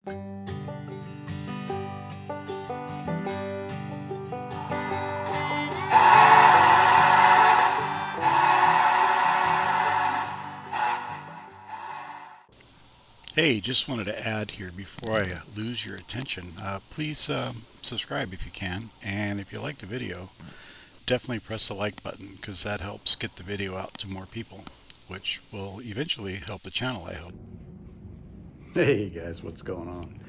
Hey, just wanted to add here before I lose your attention. Please subscribe if you can, and if you like the video, definitely press the like button because that helps get the video out to more people, which will eventually help the channel, I hope. Hey guys, what's going on?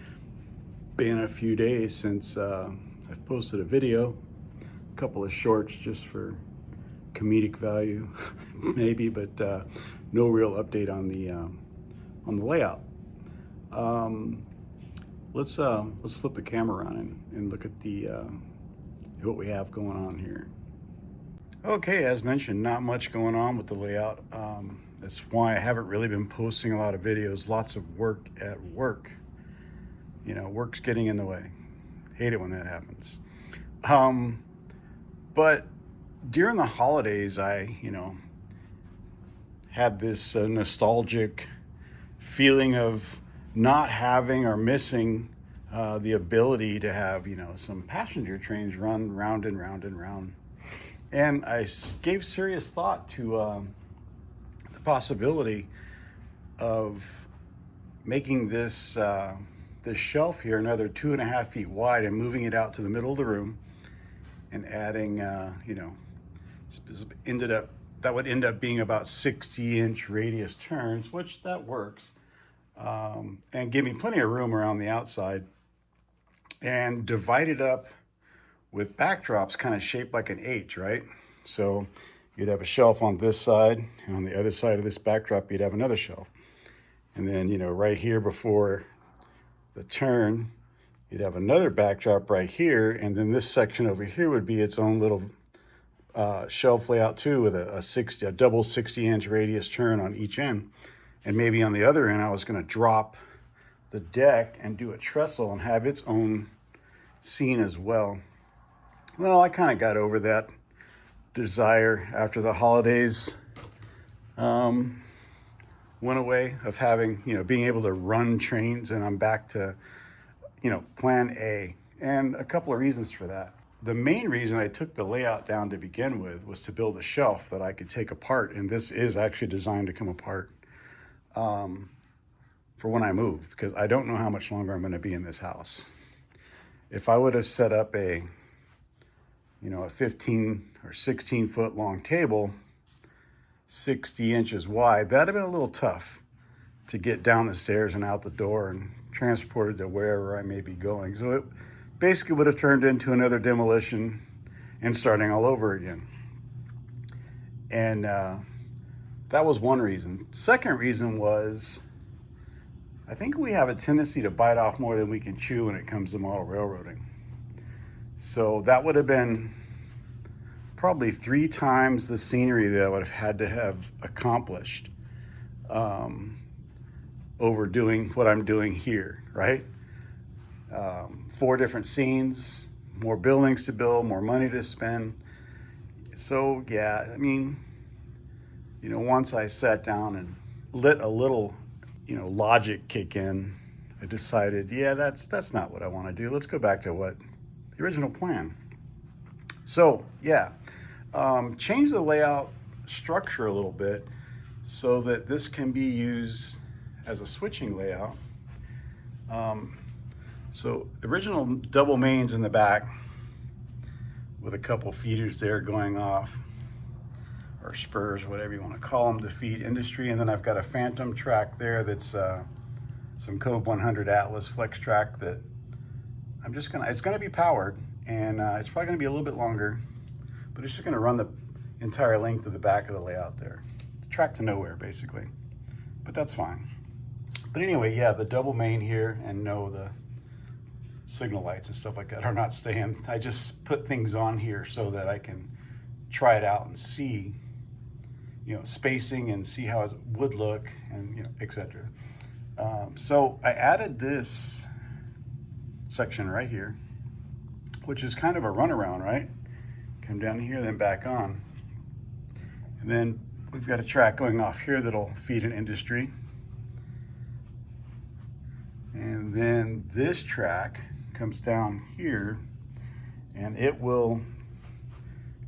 Been a few days since I've posted a video, a couple of shorts just for comedic value, maybe, but no real update on the layout. Let's flip the camera on and look at the what we have going on here. Okay, as mentioned, not much going on with the layout. That's why I haven't really been posting a lot of videos. Lots of work at work. You know, work's getting in the way. Hate it when that happens. But during the holidays, I had this nostalgic feeling of not having or missing the ability to have some passenger trains run round and round and round. And I gave serious thought to the possibility of making this this shelf here another 2.5 feet wide and moving it out to the middle of the room and adding that would end up being about 60-inch radius turns, which that works. And give me plenty of room around the outside, and divide it up with backdrops kind of shaped like an H, right? So you'd have a shelf on this side, and on the other side of this backdrop, you'd have another shelf. And then, right here before the turn, you'd have another backdrop right here, and then this section over here would be its own little shelf layout too, with a double 60-inch radius turn on each end. And maybe on the other end, I was going to drop the deck and do a trestle and have its own scene as well. Well, I kind of got over that desire after the holidays went away of having, being able to run trains, and I'm back to, plan A. And a couple of reasons for that. The main reason I took the layout down to begin with was to build a shelf that I could take apart, and this is actually designed to come apart for when I move, because I don't know how much longer I'm going to be in this house. If I would have set up a 15 or 16 foot long table, 60 inches wide, that'd have been a little tough to get down the stairs and out the door and transported to wherever I may be going. So it basically would have turned into another demolition and starting all over again. And that was one reason. Second reason was, I think we have a tendency to bite off more than we can chew when it comes to model railroading. So that would have been probably 3 times the scenery that I would have had to have accomplished over doing what I'm doing here, right? 4 different scenes, more buildings to build, more money to spend. So yeah, I mean, once I sat down and let a little, logic kick in, I decided, yeah, that's not what I want to do. Let's go back to what the original plan. So yeah, change the layout structure a little bit so that this can be used as a switching layout. So the original double mains in the back with a couple feeders there going off, or spurs, whatever you want to call them, to feed industry. And then I've got a phantom track there that's some Code 100 Atlas flex track that it's gonna be powered, and it's probably gonna be a little bit longer, but it's just gonna run the entire length of the back of the layout there. Track to nowhere, basically, but that's fine. But anyway, yeah, the double main here, and no, the signal lights and stuff like that are not staying. I just put things on here so that I can try it out and see, spacing and see how it would look, and etc. So I added this section right here, which is kind of a runaround, right? Come down here, then back on. And then we've got a track going off here that'll feed an industry. And then this track comes down here, and it will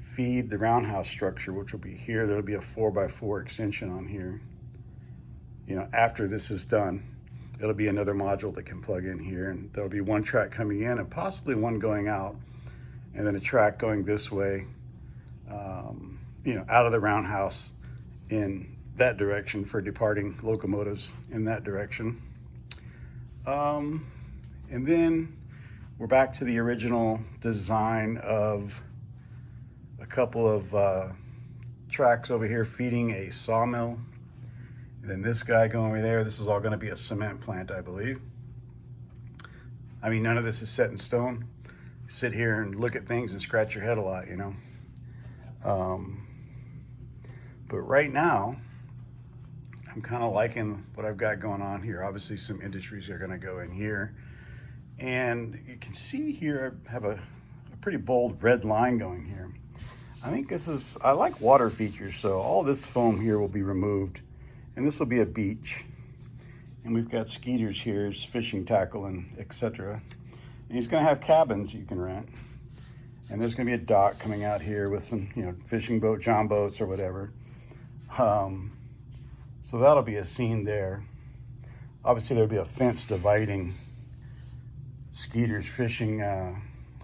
feed the roundhouse structure, which will be here. There'll be a 4x4 extension on here. You know, after this is done, it'll be another module that can plug in here, and there'll be one track coming in and possibly one going out, and then a track going this way, you know, out of the roundhouse in that direction for departing locomotives in that direction. And then we're back to the original design of a couple of tracks over here feeding a sawmill. And then this guy going over there, this is all going to be a cement plant, I believe. I mean, none of this is set in stone. You sit here and look at things and scratch your head a lot, you know. But right now, I'm kind of liking what I've got going on here. Obviously, some industries are going to go in here. And you can see here, I have a pretty bold red line going here. I think this is, I like water features, so all this foam here will be removed. And this will be a beach. And we've got skeeters here, fishing tackle and etc. And he's going to have cabins you can rent. And there's going to be a dock coming out here with some, you know, fishing boat, john boats or whatever. So that'll be a scene there. Obviously there'll be a fence dividing Skeeter's fishing,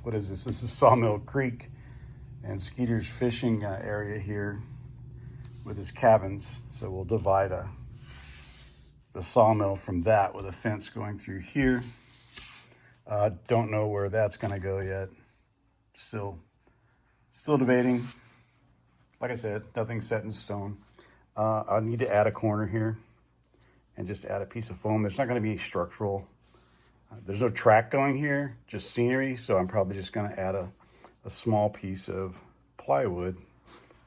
what is this? This is Sawmill Creek and Skeeter's fishing area here with his cabins. So we'll divide the sawmill from that with a fence going through here. Don't know where that's gonna go yet. Still debating. Like I said, nothing's set in stone. I need to add a corner here and just add a piece of foam. There's not gonna be structural. There's no track going here, just scenery. So I'm probably just gonna add a small piece of plywood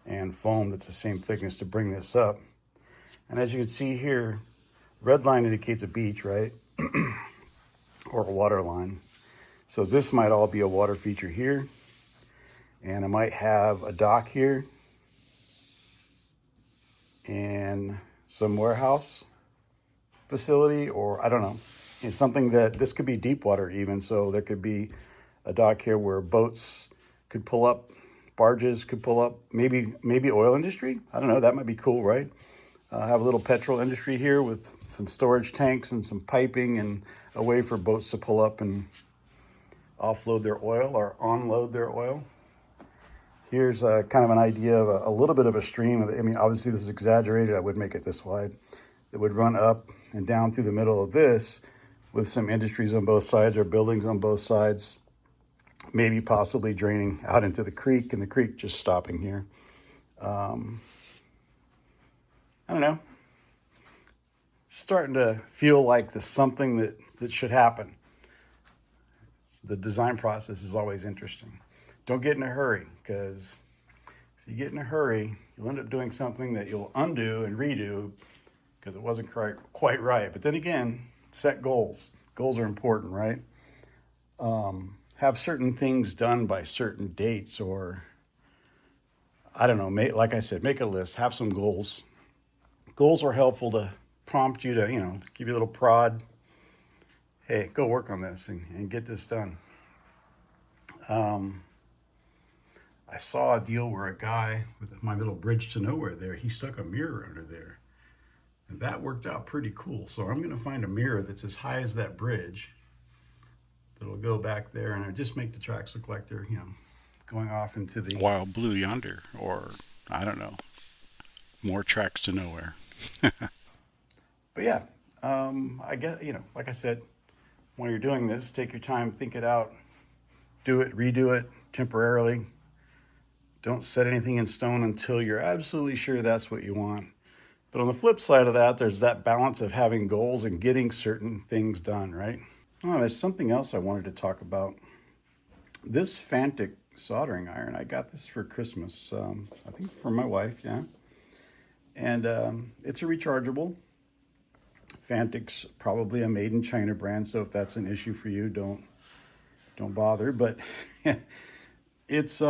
and foam that's the same thickness to bring this up. And as you can see here, red line indicates a beach, right? Or a water line. So this might all be a water feature here. And I might have a dock here and some warehouse facility, or I don't know. It's something that, this could be deep water even. So there could be a dock here where boats could pull up, barges could pull up, maybe oil industry. I don't know, that might be cool, right? Have a little petrol industry here with some storage tanks and some piping and a way for boats to pull up and offload their oil or unload their oil. Here's kind of an idea of a little bit of a stream. I mean, obviously this is exaggerated. I would make it this wide. It would run up and down through the middle of this with some industries on both sides or buildings on both sides, maybe possibly draining out into the creek and the creek just stopping here. I don't know. It's starting to feel like there's something that should happen. The design process is always interesting. Don't get in a hurry, because if you get in a hurry, you'll end up doing something that you'll undo and redo because it wasn't quite right. But then again, set goals. Goals are important, right? Have certain things done by certain dates, or I don't know, like I said, make a list, have some goals. Goals are helpful to prompt you to, you know, give you a little prod. Hey, go work on this and get this done. I saw a deal where a guy with my little bridge to nowhere there, he stuck a mirror under there. And that worked out pretty cool. So I'm gonna find a mirror that's as high as that bridge that'll go back there, and it'll just make the tracks look like they're, you know, going off into the Wild blue yonder, or I don't know, more tracks to nowhere. But yeah, I guess, you know, like I said, when you're doing this, take your time, think it out, do it, redo it temporarily. Don't set anything in stone until you're absolutely sure that's what you want. But on the flip side of that, there's that balance of having goals and getting certain things done, right? Oh, there's something else I wanted to talk about. This Fantic soldering iron, I got this for Christmas, I think for my wife, yeah. And it's a rechargeable. Fantic's probably a made in China brand, so if that's an issue for you, don't bother. But it's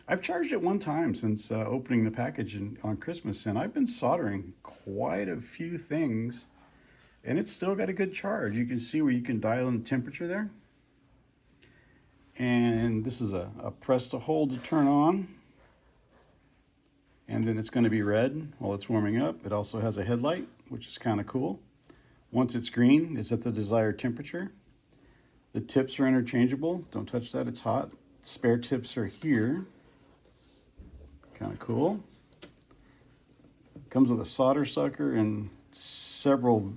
I've charged it one time since opening the package on Christmas, and I've been soldering quite a few things and it's still got a good charge. You can see where you can dial in the temperature there. And this is a press to hold to turn on. And then it's going to be red while it's warming up. It also has a headlight, which is kind of cool. Once it's green, it's at the desired temperature. The tips are interchangeable. Don't touch that, it's hot. Spare tips are here. Kind of cool. Comes with a solder sucker and several,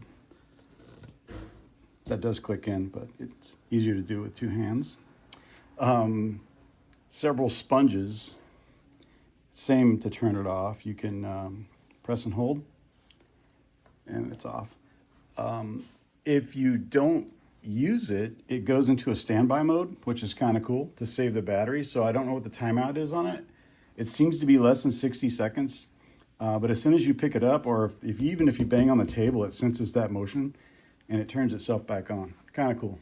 that does click in, but it's easier to do with two hands. Several sponges, same to turn it off. You can press and hold, and it's off. If you don't use it, it goes into a standby mode, which is kind of cool to save the battery. So I don't know what the timeout is on it. It seems to be less than 60 seconds. But as soon as you pick it up, or even if you bang on the table, it senses that motion and it turns itself back on. Kind of cool.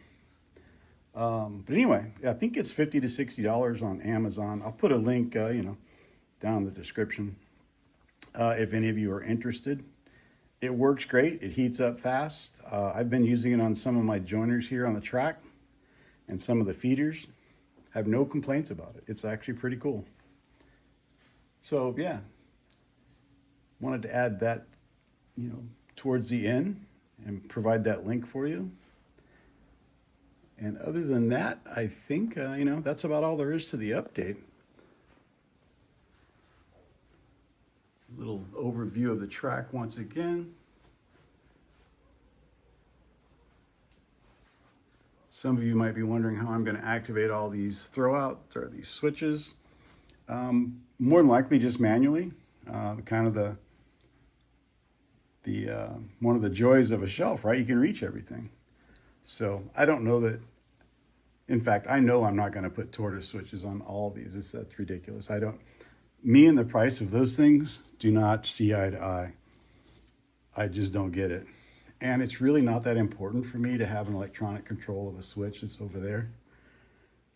But anyway, I think it's $50 to $60 on Amazon. I'll put a link, down in the description if any of you are interested. It works great. It heats up fast. I've been using it on some of my joiners here on the track and some of the feeders. I have no complaints about it. It's actually pretty cool. So yeah, wanted to add that, towards the end and provide that link for you. And other than that, I think, that's about all there is to the update. Little overview of the track once again. Some of you might be wondering how I'm going to activate all these throwouts or these switches. More than likely just manually. Kind of the one of the joys of a shelf, right? You can reach everything. So I don't know that. In fact, I know I'm not going to put tortoise switches on all these. That's ridiculous. Me and the price of those things do not see eye to eye. I just don't get it. And it's really not that important for me to have an electronic control of a switch that's over there.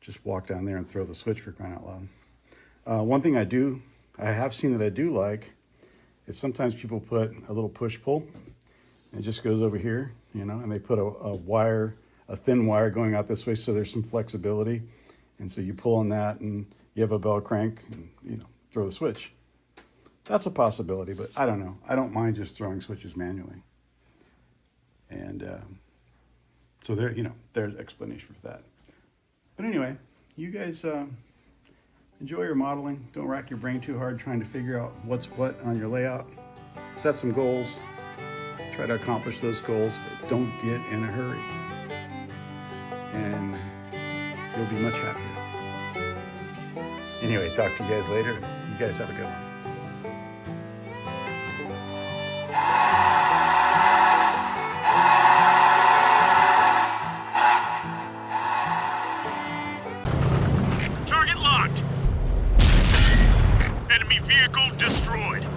Just walk down there and throw the switch, for crying out loud. One thing I have seen that I do like is sometimes people put a little push-pull. It just goes over here, and they put a thin wire going out this way so there's some flexibility. And so you pull on that and you have a bell crank and, throw the switch. That's a possibility, but I don't know. I don't mind just throwing switches manually. And so there's explanation for that. But anyway, you guys enjoy your modeling. Don't rack your brain too hard trying to figure out what's what on your layout. Set some goals. Try to accomplish those goals, but don't get in a hurry. And you'll be much happier. Anyway, talk to you guys later. You guys have a good one. Target locked. Enemy vehicle destroyed.